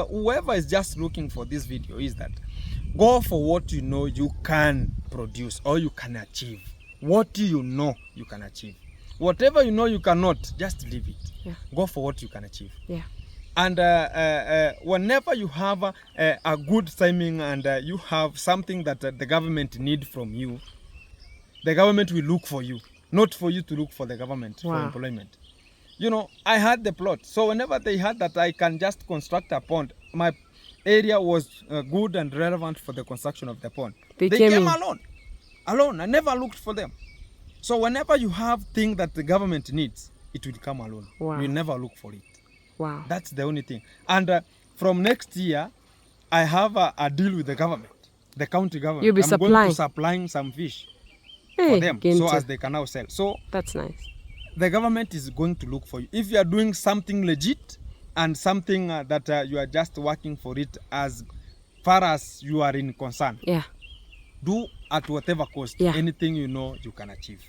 whoever is just looking for this video is that go for what you know you can produce or you can achieve. What you know you can achieve. Whatever you know you cannot, just leave it. Yeah. Go for what you can achieve. Yeah. And whenever you have a good timing and you have something that the government need from you, the government will look for you, not for you to look for the government for employment. You know, I had the plot. So whenever they had that I can just construct a pond, my area was good and relevant for the construction of the pond. They came alone. I never looked for them. So whenever you have things that the government needs, it will come alone. Wow. You never look for it. Wow. That's the only thing. And from next year, I have a deal with the government, the county government. You'll be going to supplying some fish for them, so as they can now sell. So that's nice. The government is going to look for you. If you are doing something legit and something that you are just working for it as far as you are in concern, do at whatever cost, anything you know you can achieve.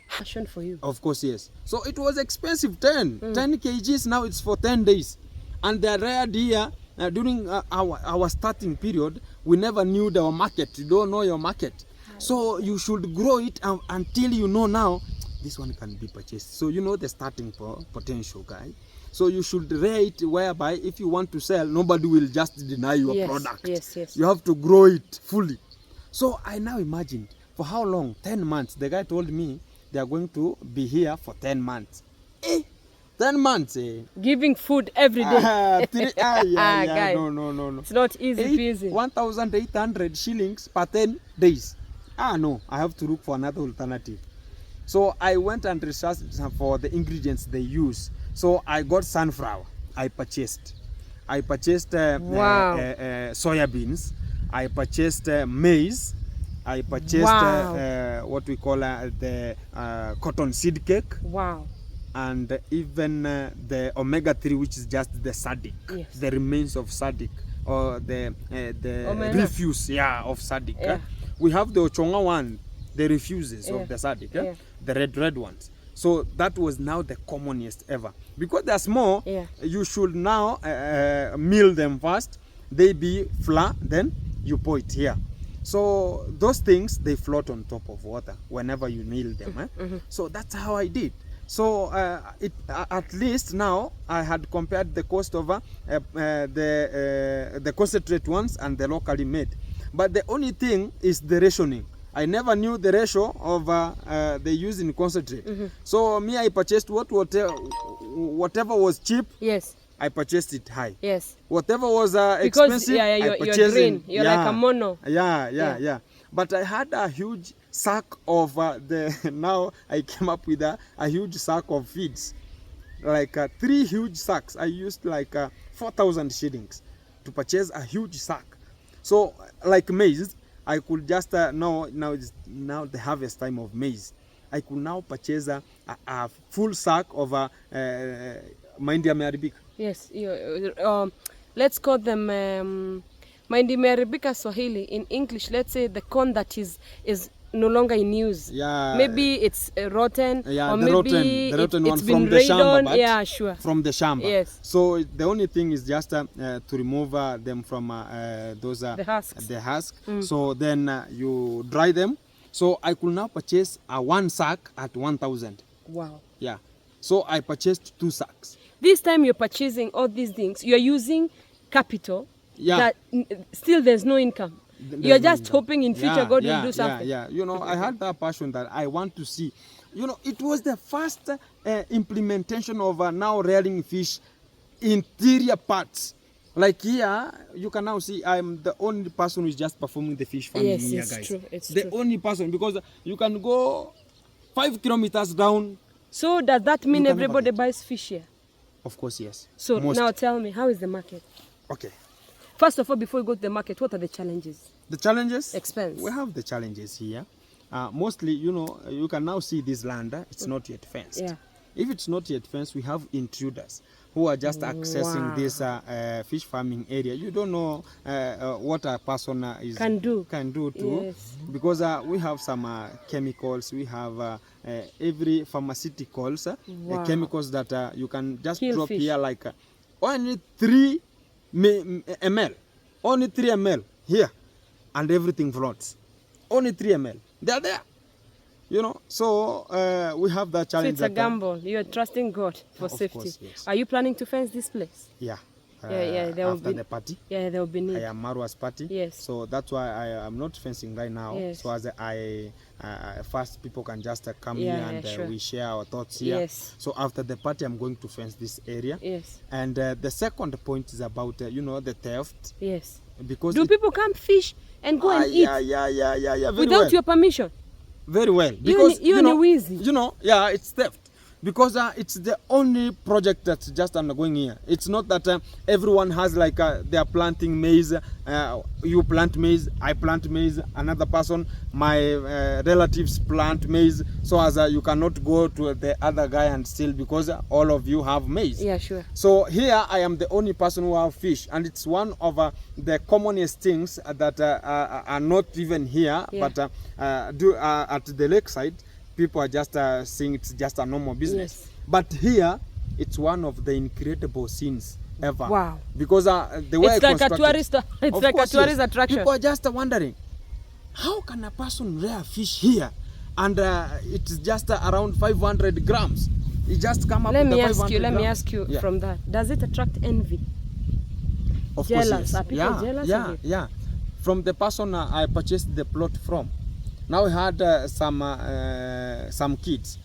Passion for you. Of course, yes. So it was expensive, 10 kgs, now it's for 10 days. And the rare deer, during our starting period, we never knew the market. You don't know your market. So you should grow it until you know now, this one can be purchased. So you know the starting potential, guy. So you should rear it whereby if you want to sell, nobody will just deny your product. Yes. You have to grow it fully. So I now imagined, for how long? 10 months. The guy told me they are going to be here for 10 months. 10 months. Giving food every day. Guys, no. It's not easy peasy. 1,800 shillings per 10 days. No, I have to look for another alternative. So I went and researched for the ingredients they use. So I got sunflower. I purchased soya beans. I purchased maize. I purchased what we call the cotton seed cake. Wow. And even the omega-3, which is just the SADIC, the remains of SADIC, or the refuse of SADIC. We have the Ochonga one, the refuses of the SADIC, the red ones. So that was now the commonest ever. Because they're small, you should now mill them first. They be flat, then you pour it here. So those things, they float on top of water whenever you mill them. So that's how I did. So at least now I had compared the cost of the concentrate ones and the locally made. But the only thing is the rationing. I never knew the ratio of they use in concentrate. So me, I purchased whatever was cheap. Yes. I purchased it high. Yes. Whatever was expensive, I purchased you're green. You're like a mono. Yeah. But I had a huge sack of now I came up with a huge sack of feeds. Like 3 huge sacks. I used like 4,000 shillings to purchase a huge sack. So like maize, I could just now the harvest time of maize. I could now purchase a full sack of Mahindi Ameribica. Yes, let's call them Mahindi Ameribica Swahili. In English, let's say the corn that is no longer in use. Maybe it's rotten, or maybe the rotten it's one been from the shamba. Sure. From the shamba. Yes. So the only thing is just to remove them from those the husks. The husk. So then you dry them. So I could now purchase one sack at 1,000. Wow. Yeah. So I purchased 2 sacks. This time you're purchasing all these things. You're using capital. That still there's no income. You're just hoping in future God will do something. You know, I had that passion that I want to see. You know, it was the first implementation of now rearing fish interior parts. Like here, you can now see I'm the only person who is just performing the fish farming here, guys. True. It's the only person, because you can go 5 kilometers down. So does that mean everybody buys fish here? Of course, yes. So now tell me, how is the market? Okay. First of all, before we go to the market, what are the challenges? The challenges? Expense. We have the challenges here. Mostly, you know, you can now see this land. It's not yet fenced. If it's not yet fenced, we have intruders who are just accessing this fish farming area. You don't know what a person can do too, because we have some chemicals. We have every pharmaceuticals chemicals that you can just drop here, like only 3 ml, only 3 ml here, and everything floats. Only 3 ml. They are there. You know, so we have that challenge. So it's a gamble. You are trusting God for safety. Course, yes. Are you planning to fence this place? Yeah. There after the party. Yeah, there will be need. I am Marwa's party. Yes. So that's why I am not fencing right now. Yes. So as first people can just come here and sure. we share our thoughts here. Yes. So after the party, I'm going to fence this area. Yes. And the second point is about you know, the theft. Yes. Because do people come fish and go and eat? Yeah. Without your permission? Very well. Because you know, it's theft. Because it's the only project that's just undergoing here. It's not that everyone has like they are planting maize. You plant maize, I plant maize, another person, my relatives plant maize. So as you cannot go to the other guy and steal because all of you have maize. Yeah, sure. So here I am the only person who have fish, and it's one of the commonest things that are not even here, but at the lakeside. People are just seeing it's just a normal business. Yes. But here, it's one of the incredible scenes ever. Wow. Because the way it's like a tourist, attraction. People are just wondering, how can a person rear fish here? And it's just around 500 grams. You just come up with the 500 grams. Let me ask you from that. Does it attract envy? Of jealous? Course, yes. Are people jealous of it? Yeah. From the person I purchased the plot from. Now we had some kids.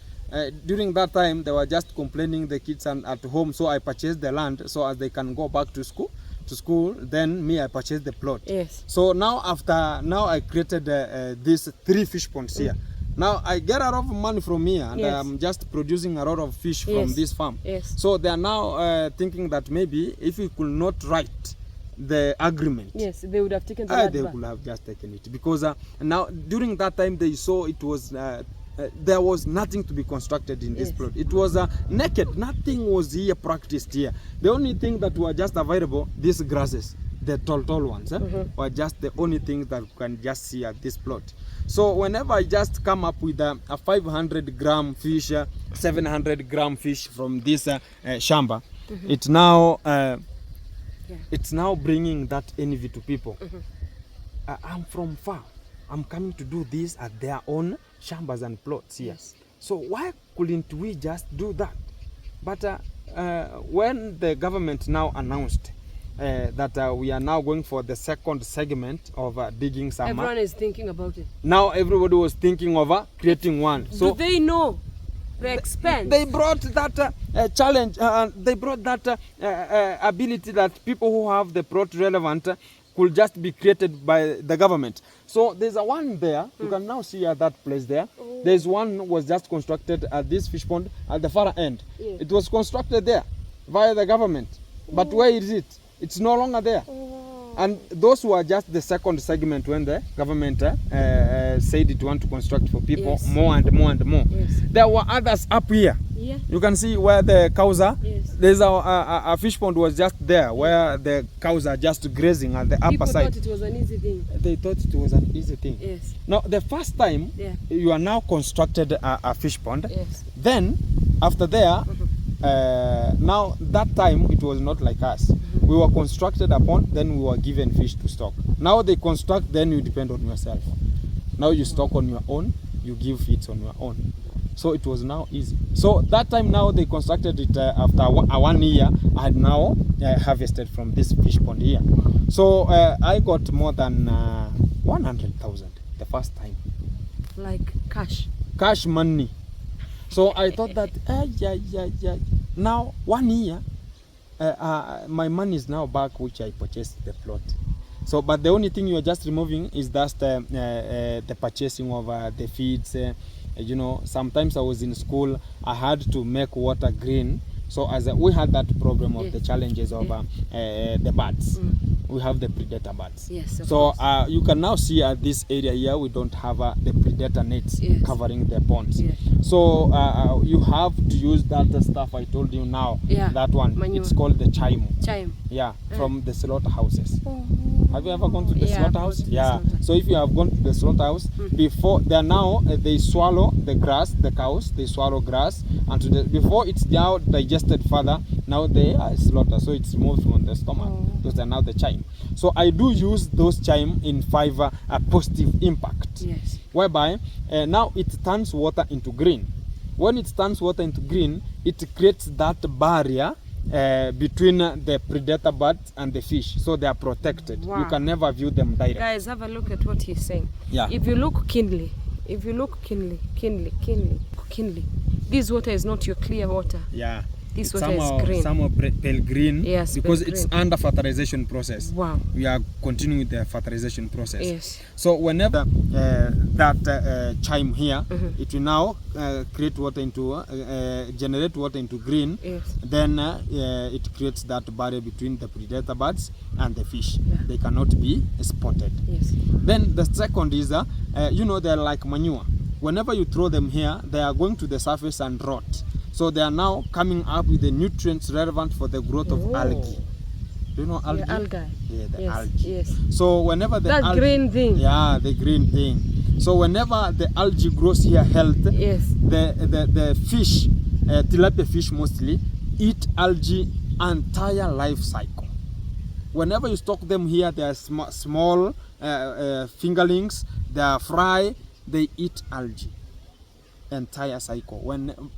During that time, they were just complaining, the kids at home. So I purchased the land so as they can go back to school. Then I purchased the plot. Yes. So now I created these 3 fish ponds here. Now I get a lot of money from here, and I'm just producing a lot of fish from this farm. Yes. So they are now thinking that maybe if we could not write the agreement, yes, they would have taken the land they back. would have just taken it, because now during that time they saw it was there was nothing to be constructed in this plot. It was naked. Nothing was here practiced here. The only thing that were just available, these grasses, the tall ones, were just the only thing that you can just see at this plot. So whenever I just come up with a 500 gram fish, 700 gram fish from this shamba, it's now it's now bringing that envy to people. I'm from far. I'm coming to do this at their own shambas and plots here. Yes. So why couldn't we just do that? But when the government now announced that we are now going for the second segment of digging some. Everyone is thinking about it. Now everybody was thinking of creating one. So do they know the expense? They brought that challenge. They brought that ability that people who have the plot relevant could just be created by the government. So there's a one there. You can now see at that place there. Oh. There's one was just constructed at this fish pond at the far end. Yeah. It was constructed there via the government. But where is it? It's no longer there. And those were just the second segment when the government said it want to construct for people more and more and more. Yes. There were others up here. Yeah. You can see where the cows are. Yes. There's a fish pond was just there where the cows are just grazing at the upper side. People thought it was an easy thing. They thought it was an easy thing. Yes. Now the first time you are now constructed a fish pond. Yes. Then after there, now that time it was not like us. We were constructed upon, then we were given fish to stock. Now they construct, then you depend on yourself. Now you stock on your own, you give feeds on your own. So it was now easy. So that time now they constructed it after 1 year. I had now harvested from this fish pond here. So I got more than 100,000 the first time. Like cash? Cash money. So I thought that, now 1 year, my money is now back, which I purchased the plot. So, but the only thing you are just removing is just the purchasing of the feeds. You know, sometimes I was in school, I had to make water green. So as we had that problem of the challenges of the birds. We have the predator birds. Yes, so you can now see at this area here, we don't have the predator nets covering the ponds. Yes. So you have to use that stuff I told you now. Yeah. That one. Manure. It's called the chime. Chime. Yeah, from the slaughterhouses. Have you ever gone to the slaughterhouse? Yeah. So if you have gone to the slaughterhouse, before they are now they swallow the grass. The cows they swallow grass, and before it's now digested digested further, now they are slaughtered. So it's moved from the stomach. Those are now the chyme. So I do use those chyme in 5 positive impact. Yes. Whereby now it turns water into green. When it turns water into green, it creates that barrier between the predator birds and the fish, so they are protected. You can never view them directly. Guys, have a look at what he's saying. Yeah. If you look keenly, this water is not your clear water. Yeah. This water is green. Somewhat pale green. Yes, because pale it's green. under fertilization process. Wow. We are continuing with the fertilization process. Yes. So whenever that chyme here, it will now create water into generate water into green. Yes. Then it creates that barrier between the predator birds and the fish. Yeah. They cannot be spotted. Yes. Then the second is you know, they're like manure. Whenever you throw them here, they are going to the surface and rot. So they are now coming up with the nutrients relevant for the growth of algae. Do you know algae? Yeah, algae. Yeah, the Yes, algae. yes. So whenever the That green thing. Yeah, the green thing. So whenever the algae grows here healthy, Yes. the fish, tilapia fish mostly, eat algae entire life cycle. Whenever you stock them here, they are small fingerlings, they are fry, they eat algae entire cycle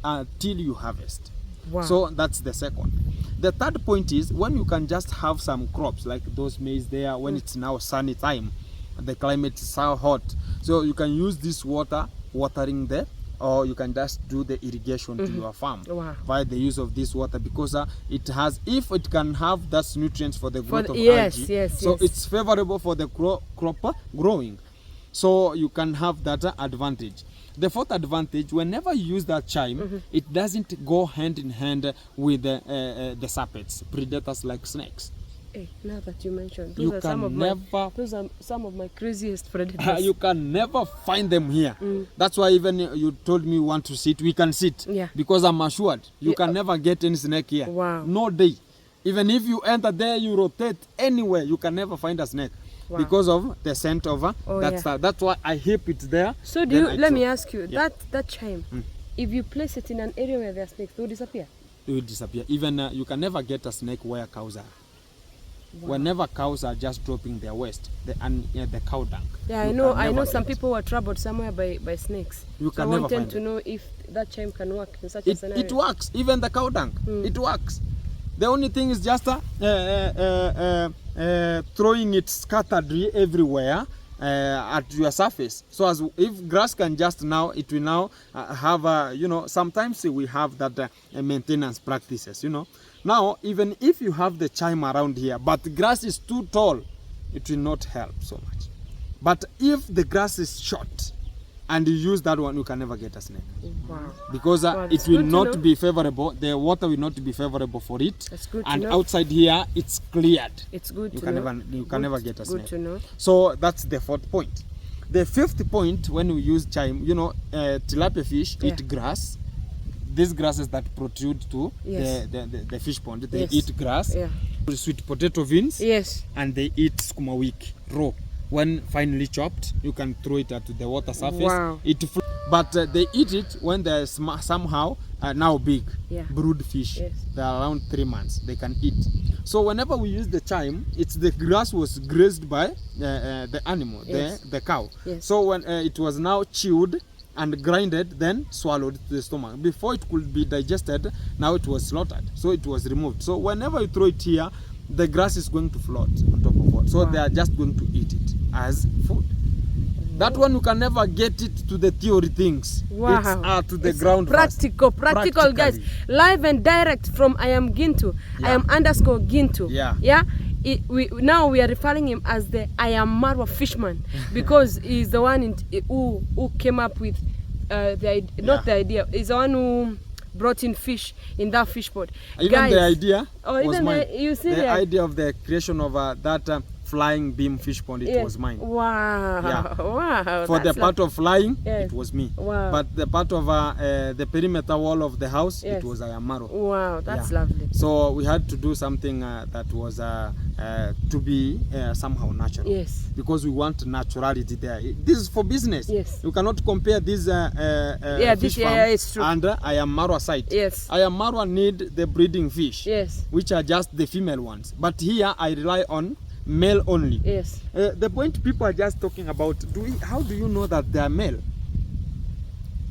until you harvest. Wow. So that's the second. The third point is when you can just have some crops like those maize there when it's now sunny time, the climate is so hot, so you can use this water watering there, or you can just do the irrigation to your farm by the use of this water, because it has, if it can have that nutrients for the growth of algae, so it's favorable for the crop growing. So you can have that advantage. The fourth advantage, whenever you use that chyme, it doesn't go hand in hand with the serpents, predators like snakes. Hey, now that you mentioned, those are some of my craziest predators. You can never find them here. That's why even you told me you want to sit, we can sit. Yeah. Because I'm assured you can never get any snake here. Wow. No day. Even if you enter there, you rotate anywhere, you can never find a snake. Wow. Because of the scent of that's why I heap it there. So do you, let me ask you, that chyme, if you place it in an area where there are snakes, they will disappear? They will disappear. Even you can never get a snake where cows are. Wow. Whenever cows are just dropping their waste, the cow dung. Yeah, I know some people were troubled somewhere by snakes. You can never never find want to know if that chyme can work in such a scenario. It works. Even the cow dung, it works. The only thing is just throwing it scattered everywhere at your surface. So as if grass can just now, it will now have you know, sometimes we have that maintenance practices, you know. Now even if you have the chyme around here, but the grass is too tall, it will not help so much. But if the grass is short and you use that one, you can never get a snake. Wow. Because it will not be favorable. The water will not be favorable for it. That's good and to know. Outside here, it's cleared. It's good you to can know. You can never get a snake. Good to know. So that's the fourth point. The fifth point, when we use chyme, you know, tilapia fish eat grass. These grasses that protrude to the fish pond, they eat grass. Yeah. Sweet potato beans. Yes. And they eat sukuma wiki raw. When finely chopped, you can throw it at the water surface. Wow. But they eat it when they're somehow now big, brood fish. Yes. They're around 3 months. They can eat. So whenever we use the chyme, it's the grass was grazed by the animal, the cow. Yes. So when it was now chewed and grinded, then swallowed to the stomach. Before it could be digested, now it was slaughtered. So it was removed. So whenever you throw it here, the grass is going to float on top of what. So they are just going to eat it as food. That one you can never get it to the theory things. Wow. It's to the ground. Practical guys. Live and direct from I am Gintu. I am _ Gintu. Yeah. Now we are referring him as the I am Marwa fishman because he's the one who came up with the idea. He's the one who brought in fish in that fish pot. Even guys, the idea was even mine. You see the idea of the creation of that flying beam fish pond, it was mine. Wow. Yeah. Wow. For the part of flying, yes. it was me. Wow. But the part of the perimeter wall of the house, yes. it was Ayamaro. Wow, that's lovely. So we had to do something that was to be somehow natural. Yes. Because we want naturality there. This is for business. Yes. You cannot compare this fish farm it's true. and Ayamaro site. Yes. Ayamaro need the breeding fish. Yes. Which are just the female ones. But here I rely on male only. Yes. The point people are just talking about, how do you know that they are male?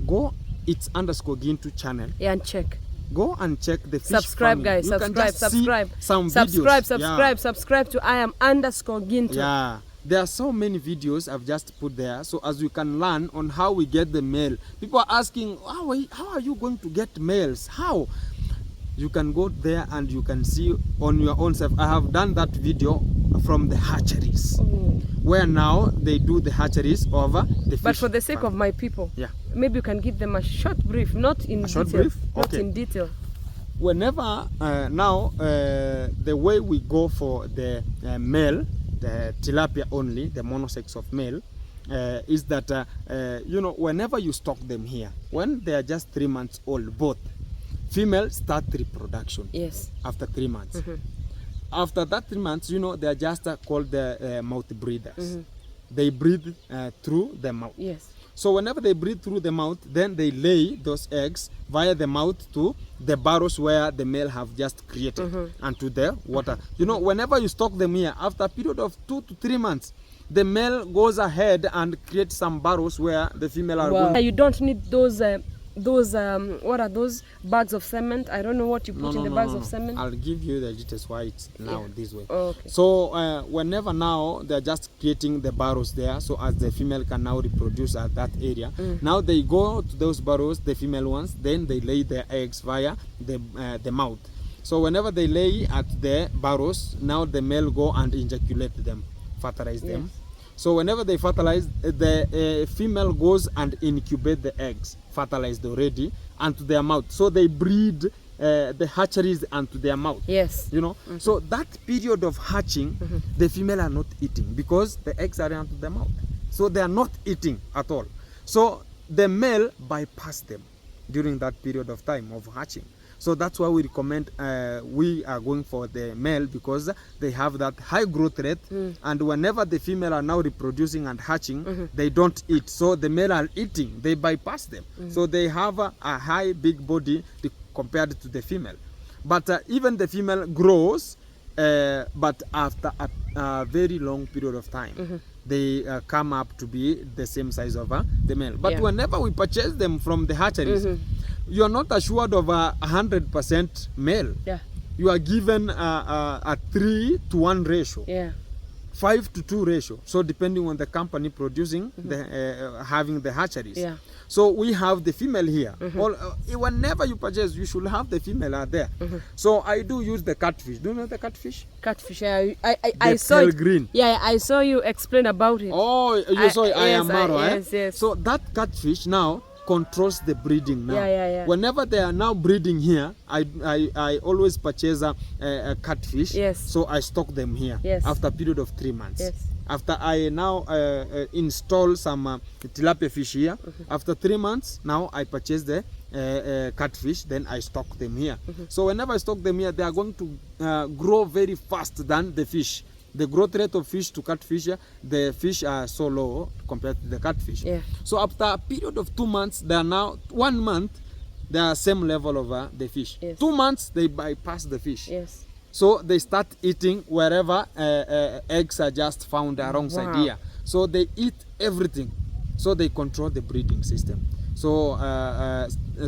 Go, it's _Gintu channel. Yeah, and check. Go and check the fish subscribe farming. guys, you subscribe, subscribe some videos. Subscribe to I am _Gintu. Yeah, there are so many videos I've just put there, so as you can learn on how we get the male. People are asking, how are you going to get males? How? You can go there and you can see on your own self. I have done that video from the hatcheries, where now they do the hatcheries over the fish. But for the sake of my people, maybe you can give them a short brief, not in detail. Brief? Not okay. in detail. Whenever now the way we go for the male, the tilapia only, the monosex of male, is that you know, whenever you stock them here, when they are just 3 months old, both female start reproduction. Yes. After 3 months. After that 3 months, you know, they are just called the mouth breathers. They breathe through the mouth. Yes. So whenever they breathe through the mouth, then they lay those eggs via the mouth to the burrows where the male have just created and to the water. You know, whenever you stock them here, after a period of 2 to 3 months, the male goes ahead and creates some burrows where the female are going. You don't need those what are those bags of cement? I don't know what you put in the bags of cement. I'll give you the details why it's now this way. Okay. So whenever now they're just creating the burrows there, so as the female can now reproduce at that area. Now they go to those burrows, the female ones, then they lay their eggs via the mouth. So whenever they lay at the burrows, now the male go and ejaculate them, fertilize them. So whenever they fertilize, the female goes and incubate the eggs, fertilized already, onto their mouth. So they breed the hatcheries onto their mouth. Yes. You know, so that period of hatching, the female are not eating because the eggs are onto their mouth. So they are not eating at all. So the male bypass them during that period of time of hatching. So that's why we recommend we are going for the male, because they have that high growth rate, and whenever the female are now reproducing and hatching, they don't eat. So the male are eating, they bypass them. So they have a high big body compared to the female. But even the female grows, but after a very long period of time. They come up to be the same size of the male. But whenever we purchase them from the hatcheries, you are not assured of 100% male. You are given a 3-to-1 ratio. 5-to-2 ratio. So depending on the company producing, having the hatcheries. So we have the female here. Whenever you purchase, you should have the female there. So I do use the catfish. Do you know the catfish? Catfish. I saw it. Green. Yeah, I saw you explain about it. Oh, you saw it. Yes, yes. So that catfish now controls the breeding now. Yeah. Whenever they are now breeding here, I always purchase a catfish. So I stock them here after a period of 3 months. After I now install some tilapia fish here, after 3 months, now I purchase the catfish, then I stock them here. So whenever I stock them here, they are going to grow very fast than the fish. The growth rate of fish to catfish, the fish are so low compared to the catfish. So after a period of 2 months, they are now 1 month, they are same level of the fish. 2 months, they bypass the fish. So they start eating wherever eggs are just found alongside here. So they eat everything. So they control the breeding system. So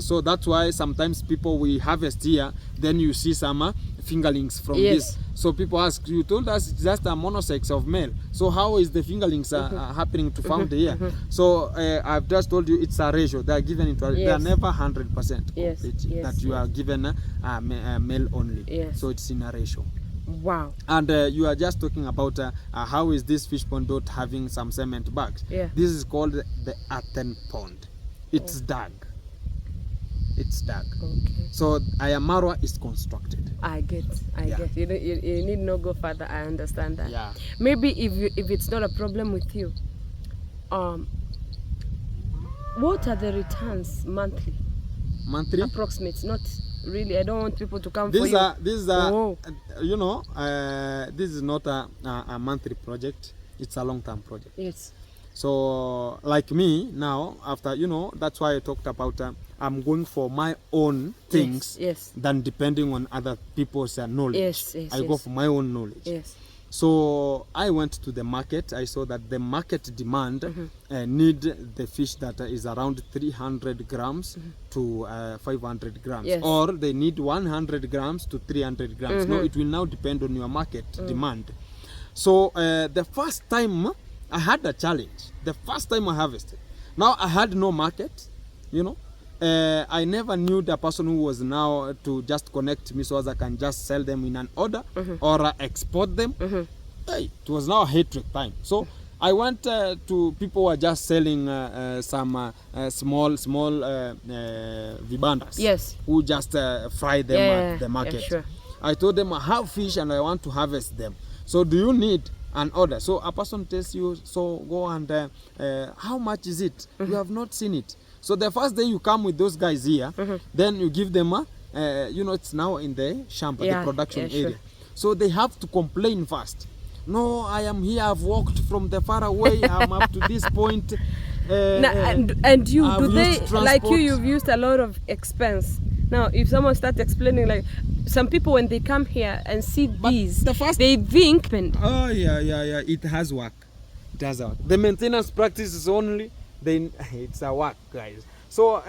so that's why sometimes people we harvest here, then you see some fingerlings from this. So people ask, you told us it's just a monosex of male. So how is the fingerlings happening to found here? So I've just told you it's a ratio. They are given into they are never 100% complete that you are given a male only. So it's in a ratio. Wow. And you are just talking about how is this fish pond not having some cement bags. This is called the earthen pond. It's dug. it's stuck. Okay. So Ayamarwa is constructed. I get. You need not go further. I understand that. Yeah. Maybe if it's not a problem with you, what are the returns monthly? Monthly? Approximates, not really. I don't want people to come These for you. These are you know, this is not a monthly project. It's a long-term project. Yes. So like me now, after, you know, that's why I talked about I'm going for my own things than depending on other people's knowledge. I go for my own knowledge. Yes. So I went to the market. I saw that the market demand need the fish that is around 300 grams to 500 grams, or they need 100 grams to 300 grams. No, it will now depend on your market demand. So the first time I had a challenge. The first time I harvested. Now I had no market, you know. I never knew the person who was now to just connect me so as I can just sell them in an order or export them. Hey, it was now a hatred time. So I went to people who are just selling some small vibandas. Yes. Who just fry them at the market. Yeah, sure. I told them I have fish and I want to harvest them. So do you need an order? So a person tells you, so go and how much is it? You have not seen it. So the first day you come with those guys here, then you give them you know, it's now in the shamba, the production area. So they have to complain first. No, I am here, I've walked from the far away, I'm up to this point. And you, I've do they, used transport. like you've used a lot of expense. Now, if someone starts explaining, like some people when they come here and see these, they think. Oh yeah, it has work. It has work. The maintenance practice is only, then it's a work, guys. So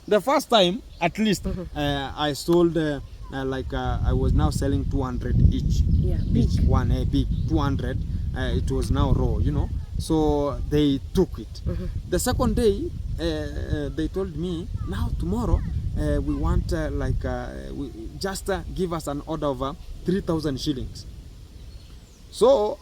the first time, at least, I sold like I was now selling 200 each. Yeah, each one, big 200. It was now raw, you know. So they took it. The second day, they told me, now tomorrow we want we just give us an order of 3,000 shillings. So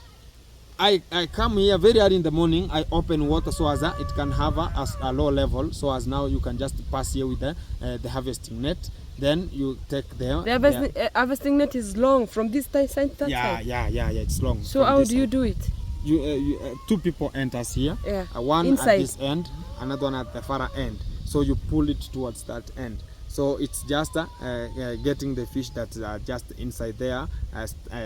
I come here very early in the morning. I open water so as it can have a low level, so as now you can just pass here with the harvesting net. Then you take the harvesting net is long from this side to that side. Yeah, it's long. So how do you do it? You two people enters here. Yeah. One inside. At this end, another one at the far end. So you pull it towards that end. So it's just getting the fish that are just inside there,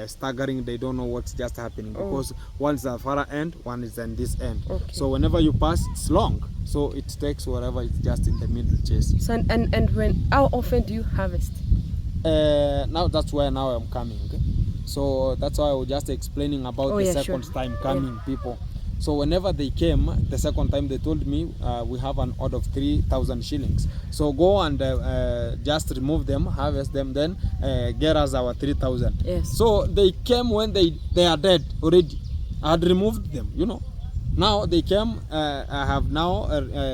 staggering. They don't know what's just happening because one is at the far end, one is on this end. Okay. So whenever you pass, it's long. So it takes whatever it's just in the middle chase. So and how often do you harvest? Now that's where now I'm coming. Okay? So that's why I was just explaining about the second time coming people. So whenever they came, the second time they told me we have an order of 3,000 shillings. So go and just remove them, harvest them, then get us our 3,000. Yes. So they came when they are dead already. I had removed them, you know. Now they came, I have now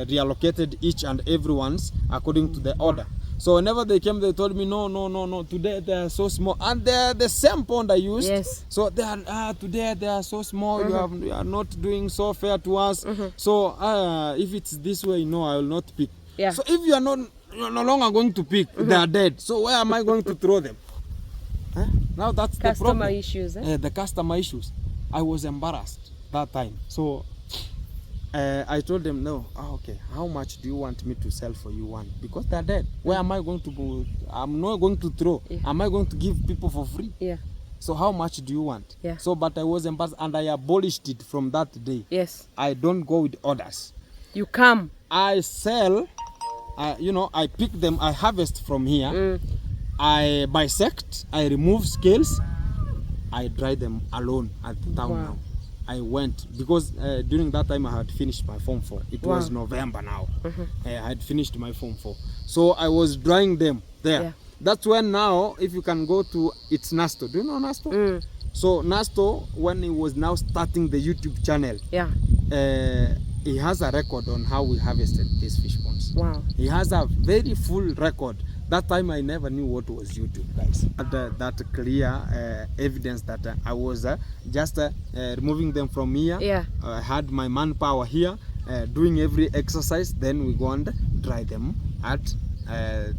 reallocated each and everyone's according to the order. So whenever they came, they told me, no, today they are so small. And they're the same pond I used. Yes. So they are, today they are so small, you are not doing so fair to us. So if it's this way, no, I will not pick. Yeah. So if you're no longer going to pick, they are dead. So where am I going to throw them? Now that's the problem. Customer issues. The customer issues. I was embarrassed that time. So I told them, no, okay, how much do you want me to sell for you one? Because they're dead. Where am I going to go? I'm not going to throw. Am I going to give people for free? Yeah. So how much do you want? Yeah. So, but I was embarrassed and I abolished it from that day. Yes. I don't go with orders. You come. I sell, you know, I pick them, I harvest from here. I bisect, I remove scales, I dry them alone at the town now. I went because during that time I had finished my Form 4. It was November now. I had finished my Form 4. So I was drying them there. Yeah. That's when now, if you can go to, it's Nasto. Do you know Nasto? So Nasto, when he was now starting the YouTube channel, he has a record on how we harvested these fish ponds. Wow. He has a very full record. That time I never knew what was YouTube, guys. That clear evidence that I was just removing them from here. Yeah. I had my manpower here, doing every exercise. Then we go and dry them at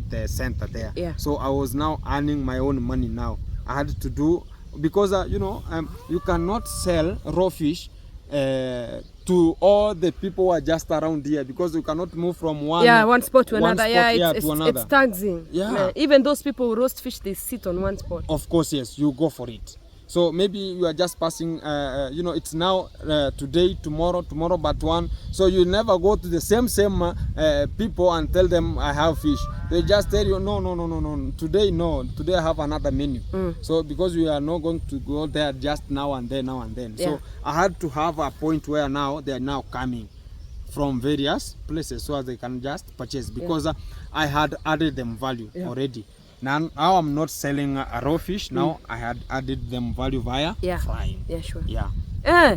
the center there. Yeah. So I was now earning my own money now. I had to do, because you cannot sell raw fish to all the who are just around here, because you cannot move from one spot to another. It's taxing. Yeah. Even those people who roast fish, they sit on one spot. Of course, yes, you go for it. So maybe you are just passing, it's now today, tomorrow, but one. So you never go to the same people and tell them I have fish. They just tell you, no. Today, no. Today I have another menu. So because we are not going to go there just now and then. Yeah. So I had to have a point where now they are now coming from various places so as they can just purchase, because I had added them value already. Now I'm not selling a raw fish. Now I had added them value via frying. Yeah, sure. Yeah.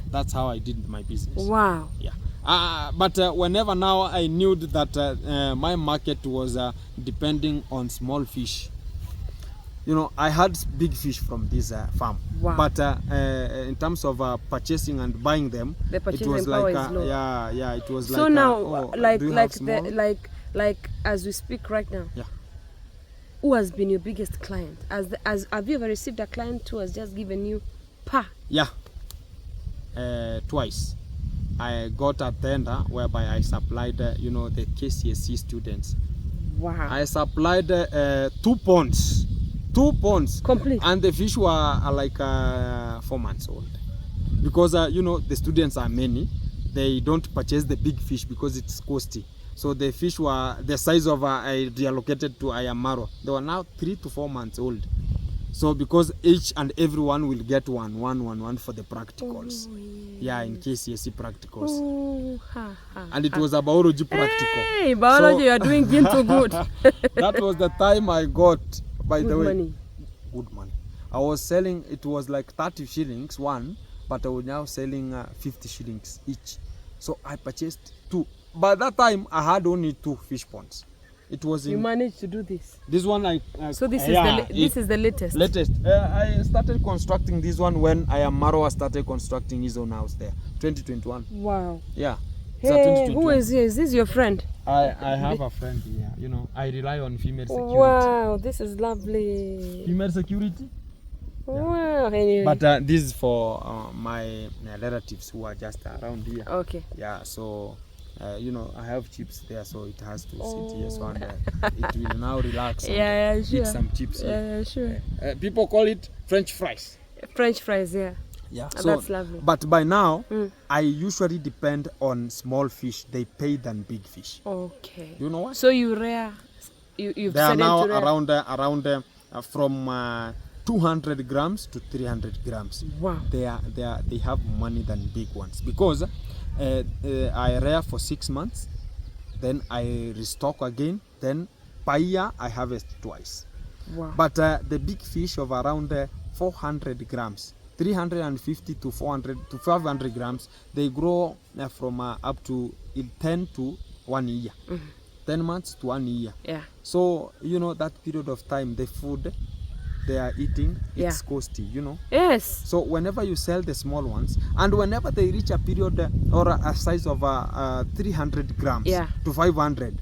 That's how I did my business. Wow. Yeah. But whenever now I knew that my market was depending on small fish. I had big fish from this farm. Wow. But in terms of purchasing and buying them, it was like it was so like now like as we speak right now. Yeah. Who has been your biggest client? Have you ever received a client who has just given you Yeah. Twice. I got a tender whereby I supplied the KCSE students. Wow. I supplied 2 ponds. 2 ponds. Complete. And the fish were like 4 months old. Because the students are many. They don't purchase the big fish because it's costly. So the fish were the size of I reallocated to Ayamaro. They were now 3 to 4 months old. So because each and everyone will get one for the practicals. In KCSE practicals. And it was a biology practical. Hey, biology, you are doing into good. That was the time I got, by the way, money. Good money. I was selling, it was like 30 shillings one, but I was now selling 50 shillings each. So I purchased 2. By that time, I had only 2 fish ponds. It was You managed to do this. This one so this is the latest. I started constructing this one when Ayamaro started constructing his own house there, 2021. Wow. Yeah. Hey, who is here? Is this your friend? I have a friend here. I rely on female security. Wow, this is lovely. Female security. Wow. Anyway. But this is for my relatives who are just around here. Okay. Yeah. So. I have chips there, so it has to sit here, so it will now relax and sure. eat some chips here. Yeah, sure. People call it French fries. French fries, yeah. Yeah, so that's lovely. But by now, I usually depend on small fish. They pay than big fish. Okay. You know what? So you rear, you've they are now around from 200 grams to 300 grams. Wow. They have money than big ones, because I rear for 6 months, then I restock again, then per year I harvest twice. Wow. But the big fish of around 400 grams, 350 to 400 to 500 grams, they grow from up to 10 to 1 year. 10 months to 1 year. Yeah. So that period of time, the food they are eating, it's costly, Yes. So whenever you sell the small ones, and whenever they reach a period or a size of 300 grams to 500,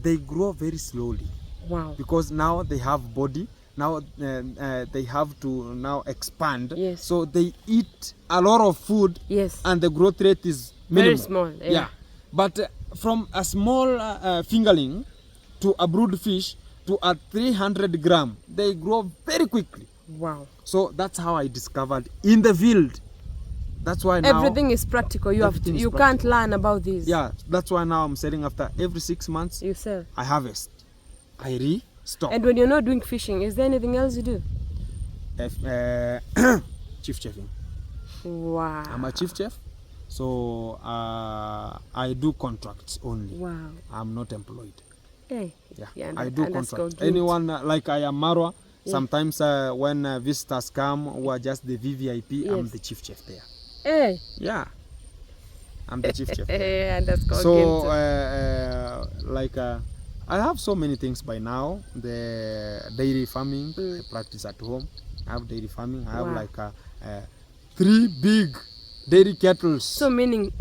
they grow very slowly. Wow. Because now they have body, now they have to now expand. Yes. So they eat a lot of food. Yes. And the growth rate is minimal. Very small. Yeah. But from a small fingerling to a brood fish to a 300 gram, they grow very quickly. Wow. So that's how I discovered in the field. That's why now everything is practical. You can't learn about this. Yeah, that's why now I'm selling after every 6 months. You sell. I harvest. I restock. And when you're not doing fishing, is there anything else you do? Chief chefing. Wow. I'm a chief chef. So I do contracts only. Wow. I'm not employed. Hey. Yeah, I do contracts. Anyone like I am Marwa, sometimes when visitors come who are just the VVIP, I'm the chief chef there. Hey. Yeah. I'm the chief chef there. Hey, so I have so many things by now. The dairy farming, I practice at home. I have dairy farming. I have 3 big dairy kettles. So meaning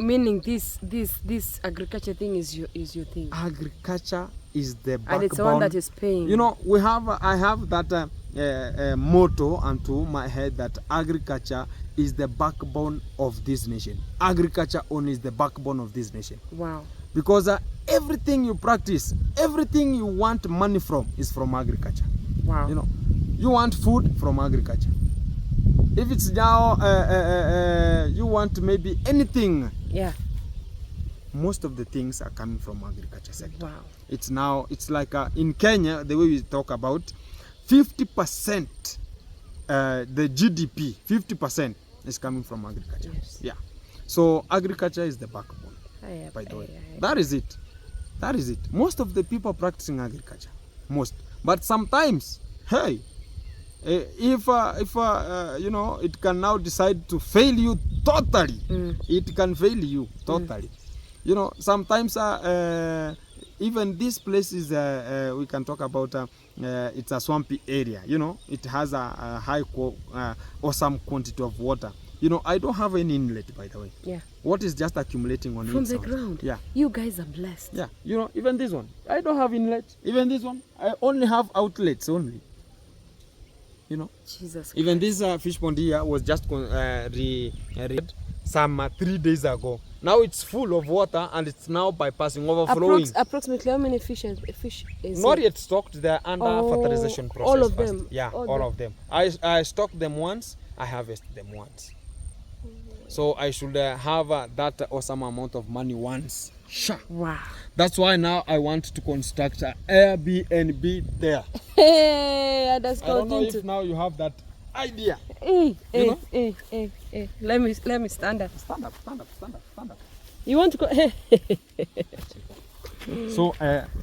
this agriculture thing is your thing. Agriculture is the backbone. And it's the one that is paying. You know, I have that motto onto my head that agriculture is the backbone of this nation. Agriculture only is the backbone of this nation. Wow. Because everything you practice, everything you want money from is from agriculture. Wow. You know, you want food from agriculture. If it's now you want maybe anything, yeah, most of the things are coming from agriculture sector. Wow. It's like in Kenya, the way we talk about 50%, the GDP 50% is coming from agriculture. Yes. Yeah, so agriculture is the backbone. By the way, that is it. Most of the people practicing agriculture, but sometimes, hey, if you know, it can now decide to fail you totally. It can fail you totally. You know, sometimes even this place is we can talk about it's a swampy area. You know, it has a high or some quantity of water. You know, I don't have any inlet, by the way. Yeah. What is just accumulating on from it the ground. Yeah. You guys are blessed. Yeah. You know, even this one, I don't have inlet. Even this one, I only have outlets only. You know. Jesus. Even Christ. This fish pond here was just some 3 days ago. Now it's full of water and it's now bypassing, overflowing. Approximately how many fish is not it? yet stocked. They're under fertilization process. All of first. them. Yeah, all of them. I stocked them once. I harvested them once. So I should have that awesome amount of money once. Sure. Wow. That's why now I want to construct an Airbnb there. Hey, I don't know if now you have that idea. Hey. Let me stand up. Stand up. You want to go? So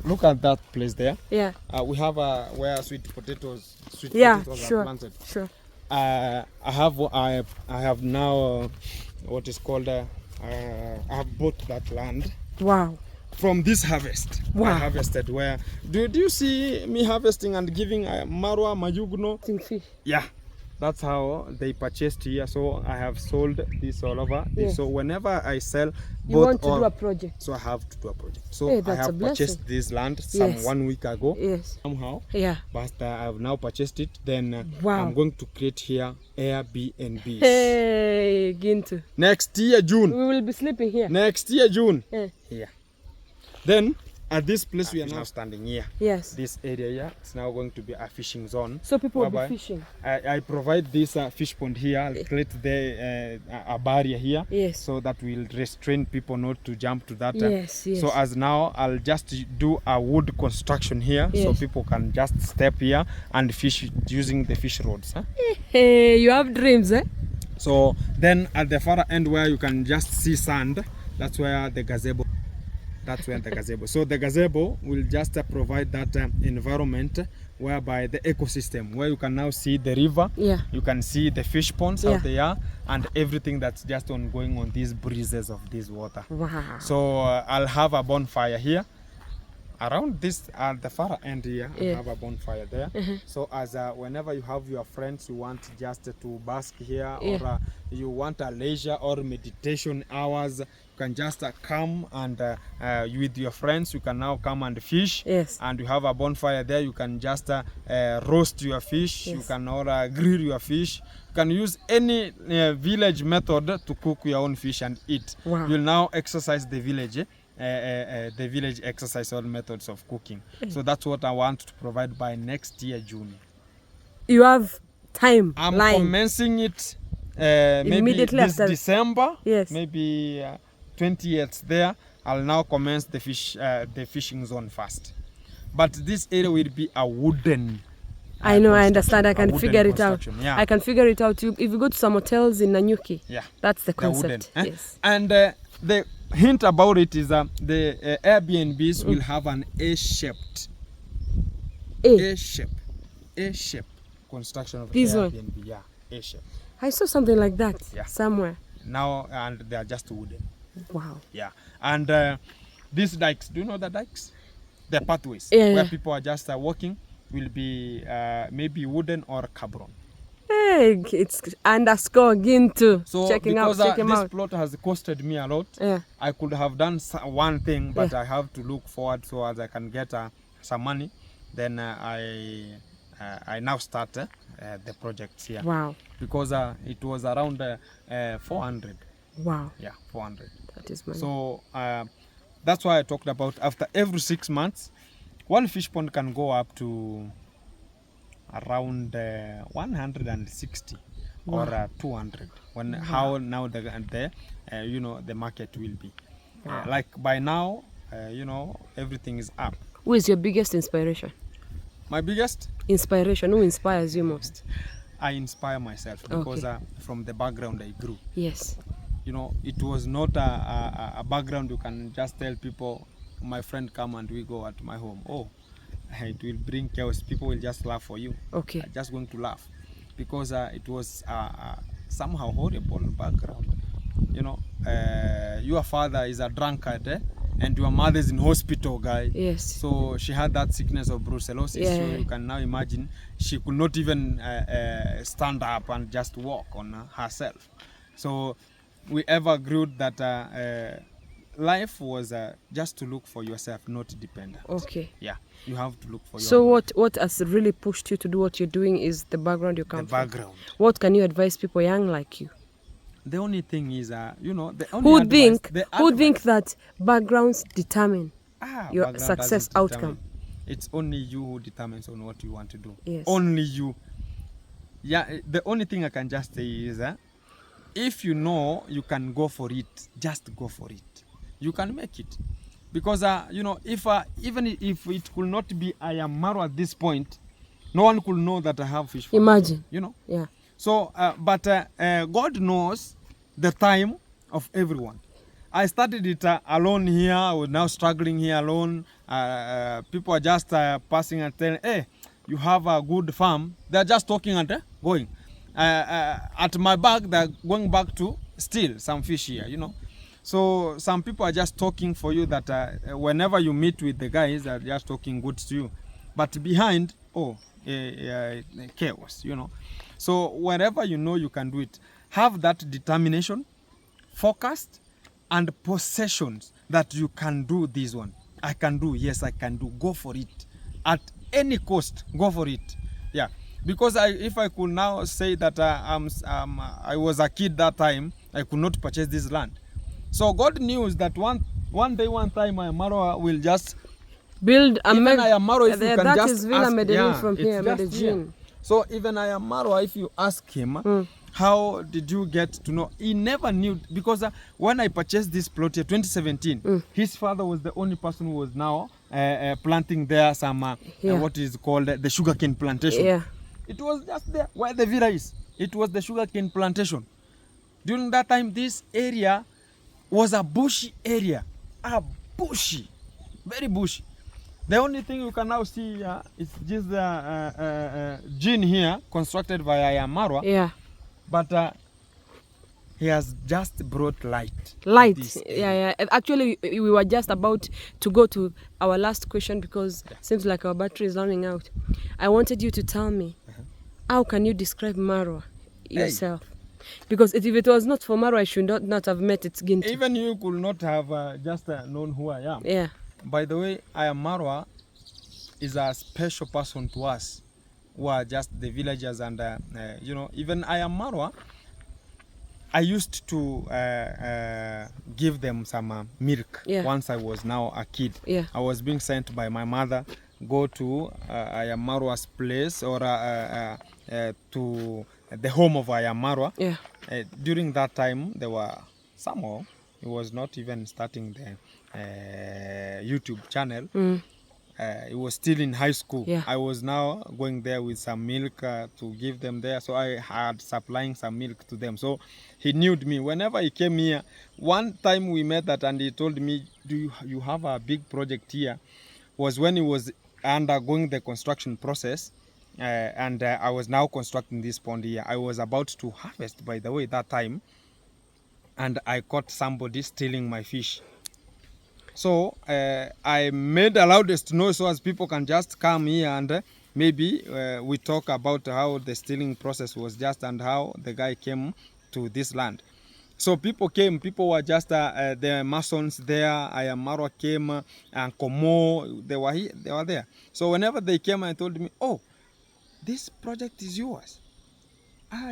look at that place there. Yeah. We have where sweet potatoes are planted. Sure. I have now what is called I have bought that land. Wow. From this harvest. Wow. I harvested where do you see me harvesting and giving marwa mayugno? Fish. Yeah. That's how they purchased here. So I have sold this all over. Yes. So whenever I sell, you want to do a project. So I have to do a project. So hey, I have purchased this land some 1 week ago. Yes. Somehow. Yeah. But I have now purchased it. Then wow. I'm going to create here Airbnbs. Hey, Gintu. Next year June. We will be sleeping here. Next year June. Yeah. Then at this place we are now standing here. Yes. This area here, it's now going to be a fishing zone. So people will be fishing. I provide this fish pond here. I'll create a barrier here. Yes. So that will restrain people not to jump to that. Yes. So as now I'll just do a wood construction here. Yes. So people can just step here and fish using the fish rods. Huh? Hey, you have dreams, eh? So then at the far end where you can just see sand, that's where the gazebo. So the gazebo will just provide that environment whereby the ecosystem where you can now see the river, you can see the fish ponds out there and everything that's just ongoing on these breezes of this water. Wow. So I'll have a bonfire here around this at the far end here. I'll have a bonfire there. So as whenever you have your friends, you want just to bask here or you want a leisure or meditation hours, you can just come and with your friends you can now come and fish. Yes. And you have a bonfire there. You can just roast your fish. Yes. You can or grill your fish. You can use any village method to cook your own fish and eat. Wow. You'll now exercise the village. The village exercise all methods of cooking. So that's what I want to provide by next year June. You have time. I'm commencing it maybe this December. Yes. Maybe 20th there. I'll now commence the fishing zone first. But this area will be a wooden. I know, I understand. I can figure it out. Yeah. I can figure it out. If you go to some hotels in Nanyuki, that's the concept. Wooden, yes. And the hint about it is the Airbnbs will have an A-shaped construction of this Airbnb. One? Yeah, A-shaped. I saw something like that somewhere. Now, and they are just wooden. Wow. Yeah. And these dikes, do you know the dikes? The pathways where people are just walking will be maybe wooden or cabron. Hey, it's underscore Gintu. So Checking because out, check him this out. plot has costed me a lot, Yeah. I could have done one thing, but Yeah. I have to look forward so as I can get some money. Then I now start the projects here. Wow. Because it was around 400. Wow. Yeah, 400. That is money. So that's why I talked about after every 6 months, one fish pond can go up to around 160 or 200 when how now the you know, the market will be. Like by now, you know, everything is up. Who is your biggest inspiration? My biggest Inspiration. Who inspires you most? I inspire myself because from the background I grew. Yes. You know, it was not a background you can just tell people, my friend, come and we go at my home. Oh, it will bring chaos. People will just laugh for you. Okay. Just going to laugh because it was somehow horrible background. You know, your father is a drunkard, and your mother is in hospital, guy. Yes. So she had that sickness of brucellosis. Yeah. So you can now imagine she could not even stand up and just walk on herself. So we ever agreed that life was just to look for yourself, not dependent. Okay. Yeah, you have to look for so your what has really pushed you to do what you're doing is the background you come the from. background. What can you advise people young like you? The only thing is, you know, the only who think that backgrounds determine your background success doesn't outcome? determine. It's only you who determines on what you want to do. Yes. Only you. Yeah, the only thing I can just say is, if you know you can go for it, just go for it. You can make it. Because, you know, if even if it could not be I am Maro at this point, no one could know that I have fish farm. Imagine. You know? Yeah. So, but God knows the time of everyone. I started it alone here. I was now struggling here alone. People are just passing and telling, hey, you have a good farm. They're just talking and going. At my back, they're going back to steal some fish here, you know. So some people are just talking for you that whenever you meet with the guys, they're just talking good to you. But behind, chaos, you know. So wherever you know you can do it, have that determination, focused, and possessions that you can do this one. I can do, yes, I can do. Go for it. At any cost, go for it. Yeah. Because if I could now say that I was a kid that time, I could not purchase this land. So God knew that one time my Maro will just build a even I am Maro, if you can that just is Villa ask, Medellin from here, Medellin. Medellin. So even I am Maro, if you ask him, how did you get to know? He never knew, because when I purchased this plot here, 2017, his father was the only person who was now planting there some what is called the sugarcane plantation. Yeah. It was just there where the villa is. It was the sugarcane plantation. During that time, this area was a bushy area, very bushy. The only thing you can now see is just the gene here constructed by Ayamarwa. Yeah. But he has just brought light. Yeah. Actually, we were just about to go to our last question because it seems like our battery is running out. I wanted you to tell me, how can you describe Marwa yourself? Because if it was not for Marwa, I should not have met its Gintu. Even you could not have just known who I am. Yeah. By the way, Ayamarwa is a special person to us, who are just the villagers, and you know, even Ayamarwa, I used to give them some milk once I was now a kid. Yeah. I was being sent by my mother, go to Ayamarwa's place or to the home of Ayamarwa. Yeah. During that time, there were somehow, he was not even starting the YouTube channel. He was still in high school. Yeah. I was now going there with some milk to give them there. So I had supplying some milk to them. So he knew me. Whenever he came here, one time we met that and he told me, do you have a big project here? Was when he was undergoing the construction process. And I was now constructing this pond here. I was about to harvest, by the way, that time. And I caught somebody stealing my fish. So I made the loudest noise so as people can just come here and maybe we talk about how the stealing process was just and how the guy came to this land. So people came, people were just the Masons there. Ayamarwa came, and Komo, they were there. So whenever they came and told me, oh, this project is yours.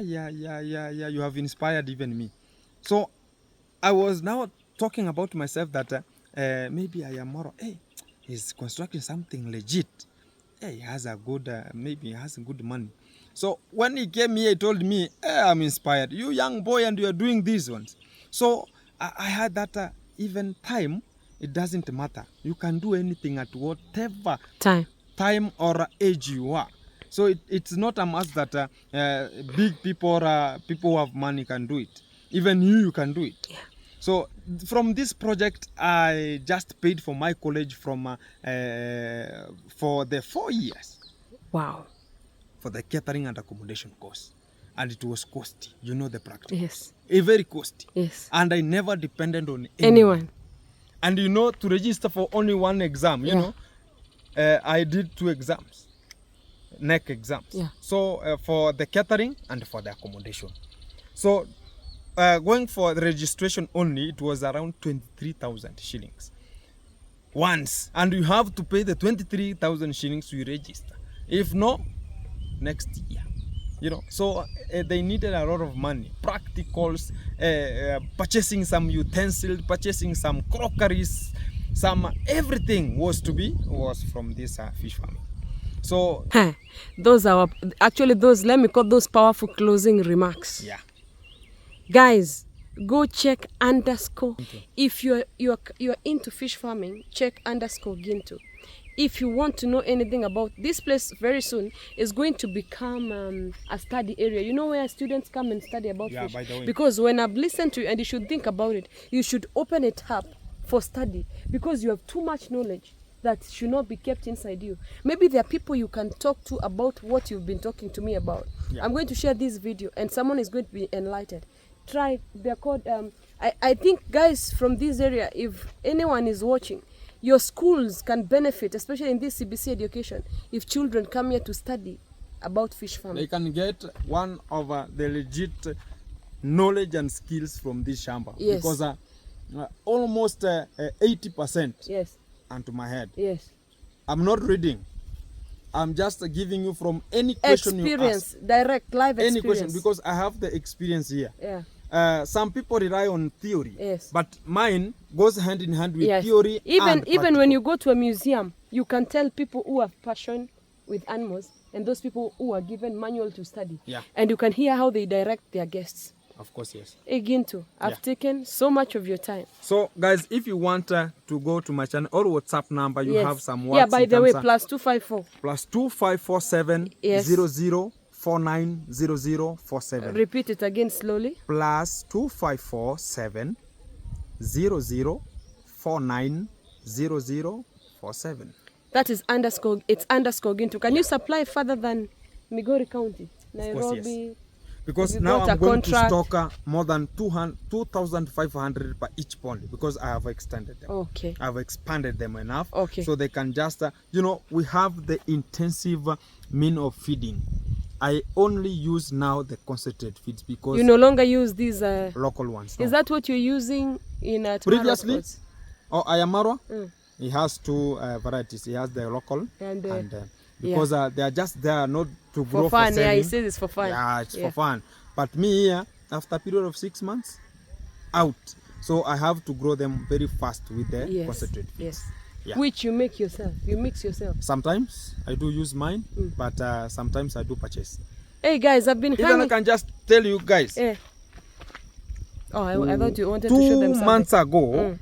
Yeah, you have inspired even me. So I was now talking about myself that maybe Ayamarwa, hey, he's constructing something legit. Hey, he has a good, maybe he has good money. So when he came here, he told me, hey, I'm inspired. You young boy, and you are doing these ones. So I had that even time, it doesn't matter. You can do anything at whatever time or age you are. So it's not a must that big people or people who have money can do it. Even you can do it. Yeah. So from this project, I just paid for my college from for the 4 years. Wow. For the catering and accommodation course. And it was costly. You know the practice. Yes. A very costly. Yes. And I never depended on anyone. And you know, to register for only one exam, you know, I did 2 exams. NEC exams. Yeah. So for the catering and for the accommodation. So going for the registration only, it was around 23,000 shillings. Once. And you have to pay the 23,000 shillings to register. If no, next year. You know, so they needed a lot of money. Practicals, purchasing some utensils, purchasing some crockeries, some everything was from this fish farming. So those are actually those, let me call those powerful closing remarks. Yeah. Guys, go check _ if you're into fish farming, check _Ginto. If you want to know anything about this place, very soon is going to become a study area. You know where students come and study about fish? By the way. Because when I've listened to you, and you should think about it, you should open it up for study, because you have too much knowledge that should not be kept inside you. Maybe there are people you can talk to about what you've been talking to me about. Yeah. I'm going to share this video and someone is going to be enlightened. Try, they're called, I think guys from this area, if anyone is watching, your schools can benefit, especially in this CBC education, if children come here to study about fish farming. They can get one of the legit knowledge and skills from this shamba. Yes. Because almost 80% yes. Onto my head. Yes. I'm not reading. I'm just giving you from any question you ask. Direct, live experience. Any question, because I have the experience here. Yeah. Some people rely on theory, yes. But mine goes hand in hand with yes. theory. Even when you go to a museum, you can tell people who have passion with animals and those people who are given manual to study. Yeah. And you can hear how they direct their guests. Of course, yes. Ginto, I've taken so much of your time. So, guys, if you want to go to my channel or WhatsApp number, you yes. have some words. Yeah, by the way, +254. +2547 yes. 00490047. Repeat it again slowly. +2547 00490047. That is _ it's _ Can you supply further than Migori County, Nairobi? Of course, yes. Because now I'm going to stock more than 2,500 per each pond, because I have extended them. Okay. I have expanded them enough. Okay. So they can just, you know, we have the intensive mean of feeding. I only use now the concentrated feeds, because you no longer use these local ones. No. Is that what you're using in previously? Ayamarwa, he has 2 varieties. He has the local and because they are not to grow for fun. For yeah, he says it's for fun. Yeah, it's for fun. But me here, after a period of 6 months, out. So I have to grow them very fast with the concentrated feeds. Yes. Yeah. Which you make yourself. You mix yourself. Sometimes I do use mine, but sometimes I do purchase. Hey guys, I've been even I can just tell you guys. Yeah. Oh, I thought you wanted to show them something. 2 months ago,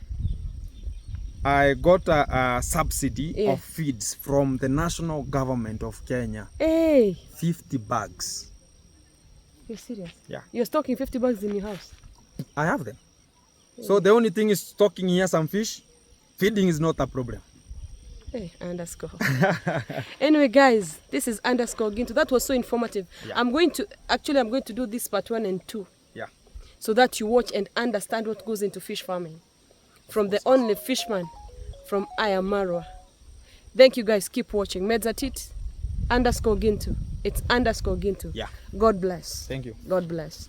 I got a subsidy of feeds from the national government of Kenya. Hey. 50 bags. You're serious? Yeah. You're stocking 50 bags in your house? I have them. Yeah. So the only thing is stocking here some fish. Feeding is not a problem. Hey, _ Anyway, guys, this is _Ginto. That was so informative. Yeah. I'm going to do this part 1 and 2. Yeah. So that you watch and understand what goes into fish farming. From the only fishman from Ayamarwa. Thank you guys. Keep watching. Medzatit. _Gintu. It's _Gintu. Yeah. God bless. Thank you. God bless.